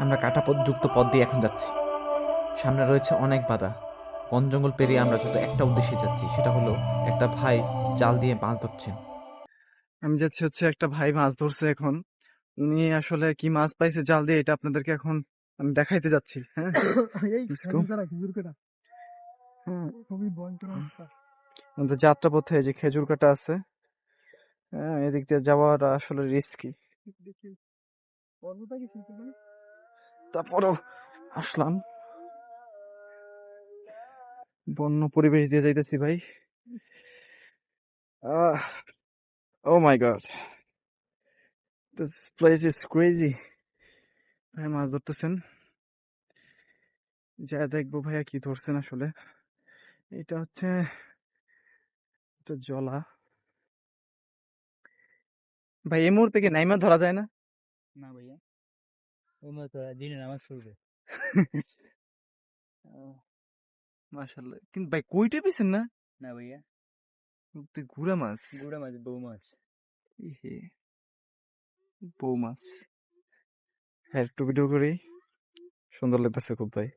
আমরা কাটা পথযুক্ত পথ দিয়ে এখন যাচ্ছি। সামনে রয়েছে অনেক বাধা। বন জঙ্গল পেরিয়ে আমরা শুধু একটা উদ্দেশ্যে যাচ্ছি, সেটা হলো একটা ভাই জাল দিয়ে মাছ ধরছেন। আমি যাচ্ছি হচ্ছে একটা ভাই মাছ ধরছে এখন। উনি আসলে কি মাছ পাইছে জাল দিয়ে এটা আপনাদেরকে এখন আমি দেখাইতে যাচ্ছি। হ্যাঁ, এই Let's go. খেজুর কাটা খেজুর কাটা হ্যাঁ, খুবই ভয়ঙ্কর অবস্থা। আমাদের যাত্রা পথে এই যে খেজুর কাটা আছে। হ্যাঁ, এদিক দিয়ে যাওয়ার আসলে রিস্কি, দেখি পর্বতা গেছি তুমি। তারপরও আসলাম। বন্য পরিবেশ দিয়ে যাইতেছি ভাই। Oh my god, this place is crazy. ভাই মাছ ধরতেছেন, যা দেখবো ভাইয়া কি ধরছেন আসলে। এটা হচ্ছে একটা জলা। ভাই এই মুহূর্তে কি নাইমা ধরা যায় না? না ভাইয়া, ওই মতো দিনে নামাজ পড়বে। মাশাল্লাহ, কিন্তু ভাই কইটে পেয়েছেন না? না ভাইয়া, তুই গুড়া মাছ। গুড়া মাছ, বউ মাছ। ইহে, বউ মাছ। হ্যাঁ, একটু ভিডিও করি, সুন্দর লাগতেছে খুব ভাই।